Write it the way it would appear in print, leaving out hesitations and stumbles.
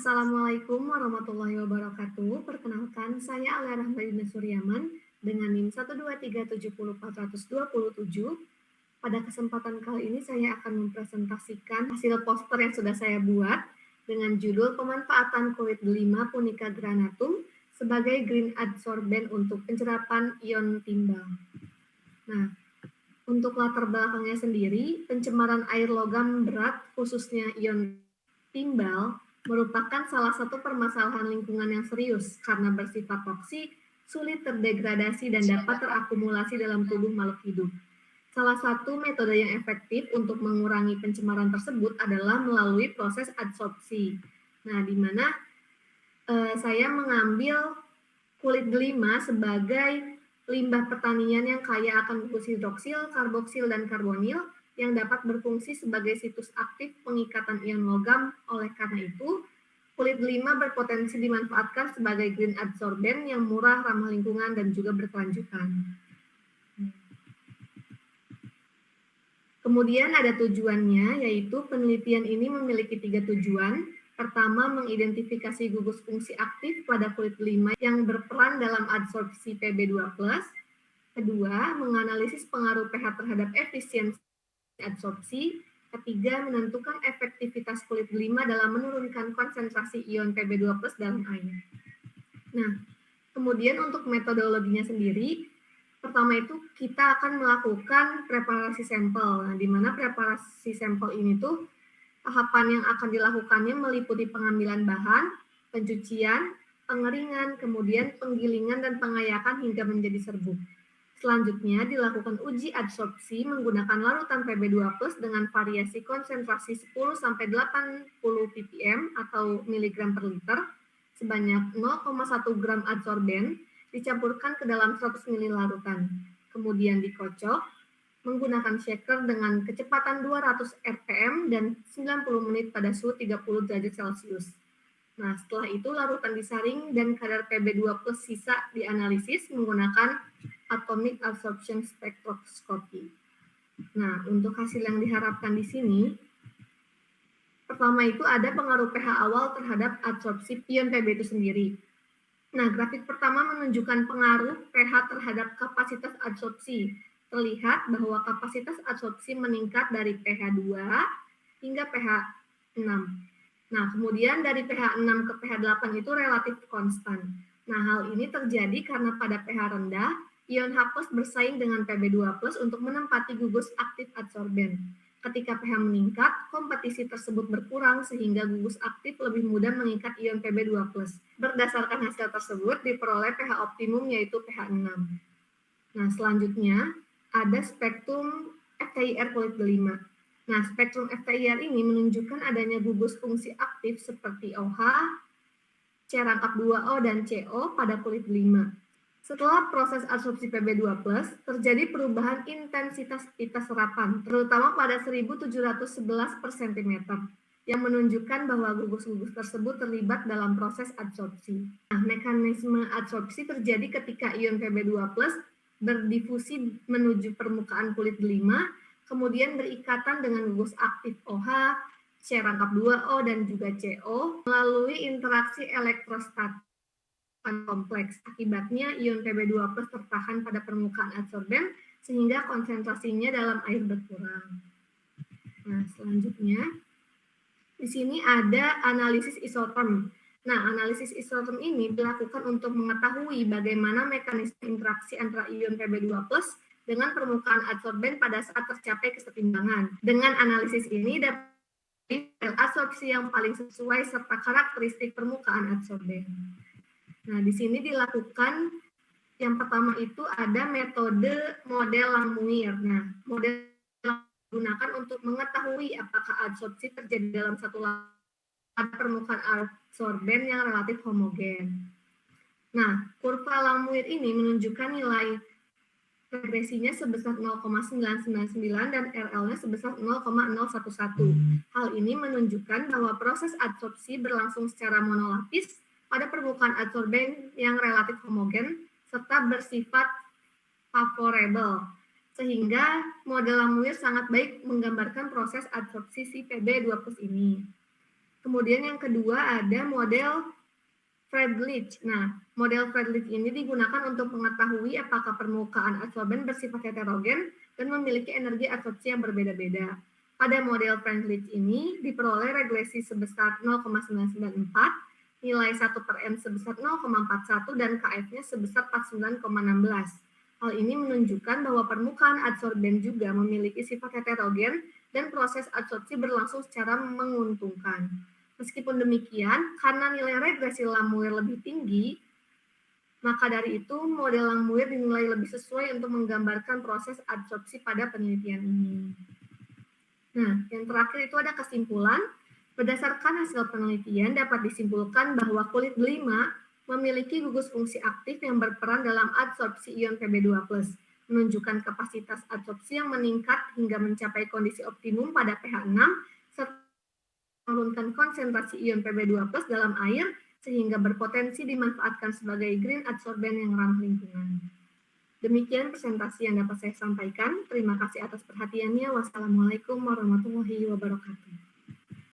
Assalamualaikum warahmatullahi wabarakatuh. Perkenalkan, saya Alia Rahmadina Suryaman dengan NIM 123704027. Pada kesempatan kali ini saya akan mempresentasikan hasil poster yang sudah saya buat dengan judul Pemanfaatan kulit delima Punica granatum sebagai green adsorbent untuk penyerapan ion timbal. Nah, untuk latar belakangnya sendiri, pencemaran air logam berat khususnya ion timbal merupakan salah satu permasalahan lingkungan yang serius karena bersifat toksik, sulit terdegradasi, dan dapat terakumulasi dalam tubuh makhluk hidup. Salah satu metode yang efektif untuk mengurangi pencemaran tersebut adalah melalui proses adsorpsi. Nah, di mana saya mengambil kulit delima sebagai limbah pertanian yang kaya akan gugus hidroksil, karboksil, dan karbonil yang dapat berfungsi sebagai situs aktif pengikatan ion logam. Oleh karena itu, kulit delima berpotensi dimanfaatkan sebagai green adsorbent yang murah, ramah lingkungan, dan juga berkelanjutan. Kemudian ada tujuannya, yaitu penelitian ini memiliki 3 tujuan. Pertama, mengidentifikasi gugus fungsi aktif pada kulit delima yang berperan dalam adsorpsi Pb2+. Kedua, menganalisis pengaruh pH terhadap efisiensi adsorpsi. Ketiga, menentukan efektivitas kulit delima dalam menurunkan konsentrasi ion Pb2+ dalam air. Nah, kemudian untuk metodologinya sendiri, pertama itu kita akan melakukan preparasi sampel. Nah, di mana preparasi sampel ini tuh tahapan yang akan dilakukannya meliputi pengambilan bahan, pencucian, pengeringan, kemudian penggilingan dan pengayakan hingga menjadi serbuk. Selanjutnya dilakukan uji adsorpsi menggunakan larutan Pb2+ dengan variasi konsentrasi 10-80 ppm atau miligram per liter sebanyak 0,1 gram adsorben dicampurkan ke dalam 100 ml larutan. Kemudian dikocok menggunakan shaker dengan kecepatan 200 rpm dan 90 menit pada suhu 30 derajat Celcius. Nah, setelah itu larutan disaring dan kadar Pb2+ sisa dianalisis menggunakan atomic absorption spectroscopy. Nah, untuk hasil yang diharapkan di sini, pertama itu ada pengaruh pH awal terhadap adsorpsi ion Pb itu sendiri. Nah, grafik pertama menunjukkan pengaruh pH terhadap kapasitas adsorpsi. Terlihat bahwa kapasitas adsorpsi meningkat dari pH 2 hingga pH 6. Nah, kemudian dari pH 6 ke pH 8 itu relatif konstan. Nah, hal ini terjadi karena pada pH rendah, ion H+ bersaing dengan Pb2+ untuk menempati gugus aktif adsorben. Ketika pH meningkat, kompetisi tersebut berkurang sehingga gugus aktif lebih mudah mengikat ion Pb2+. Berdasarkan hasil tersebut diperoleh pH optimum yaitu pH 6. Nah, selanjutnya ada spektrum FTIR kulit delima. Nah, spektrum FTIR ini menunjukkan adanya gugus fungsi aktif seperti OH, C-2O, dan CO pada kulit delima. Setelah proses adsorpsi Pb2+, terjadi perubahan intensitas pita serapan, terutama pada 1711 per cm, yang menunjukkan bahwa gugus-gugus tersebut terlibat dalam proses adsorpsi. Nah, mekanisme adsorpsi terjadi ketika ion Pb2+ berdifusi menuju permukaan kulit delima, kemudian berikatan dengan gugus aktif OH, C-2O, dan juga CO melalui interaksi elektrostatik kompleks. Akibatnya ion Pb2+ tertahan pada permukaan adsorben sehingga konsentrasinya dalam air berkurang. Nah, selanjutnya di sini ada analisis isoterm. Nah, analisis isoterm ini dilakukan untuk mengetahui bagaimana mekanisme interaksi antara ion Pb2+ dengan permukaan adsorben pada saat tercapai kesetimbangan. Dengan analisis ini dapat adsorpsi yang paling sesuai serta karakteristik permukaan adsorben. Nah, di sini dilakukan yang pertama itu ada metode model Langmuir. Nah, model digunakan untuk mengetahui apakah adsorpsi terjadi dalam satu permukaan adsorben yang relatif homogen. Nah, kurva Langmuir ini menunjukkan nilai regresinya sebesar 0,999 dan RL-nya sebesar 0,011. Hal ini menunjukkan bahwa proses adsorpsi berlangsung secara monolapis pada permukaan adsorben yang relatif homogen serta bersifat favorable, sehingga model Langmuir sangat baik menggambarkan proses adsorpsi si Pb2+ ini. Kemudian yang kedua ada model Friedrich. Nah, model Friedrich ini digunakan untuk mengetahui apakah permukaan adsorben bersifat heterogen dan memiliki energi adsorpsi yang berbeda-beda. Pada model Friedrich ini diperoleh regresi sebesar 0,994, nilai 1/n sebesar 0,41 dan KF-nya sebesar 49,16. Hal ini menunjukkan bahwa permukaan adsorben juga memiliki sifat heterogen dan proses adsorpsi berlangsung secara menguntungkan. Meskipun demikian, karena nilai regresi Lamuir lebih tinggi, maka dari itu model Lamuir dinilai lebih sesuai untuk menggambarkan proses adsorpsi pada penelitian ini. Nah, yang terakhir itu ada kesimpulan. Berdasarkan hasil penelitian dapat disimpulkan bahwa kulit delima memiliki gugus fungsi aktif yang berperan dalam adsorpsi ion Pb2+, menunjukkan kapasitas adsorpsi yang meningkat hingga mencapai kondisi optimum pada pH 6, serta menurunkan konsentrasi ion Pb2+ dalam air sehingga berpotensi dimanfaatkan sebagai green adsorben yang ramah lingkungan. Demikian presentasi yang dapat saya sampaikan. Terima kasih atas perhatiannya. Wassalamualaikum warahmatullahi wabarakatuh.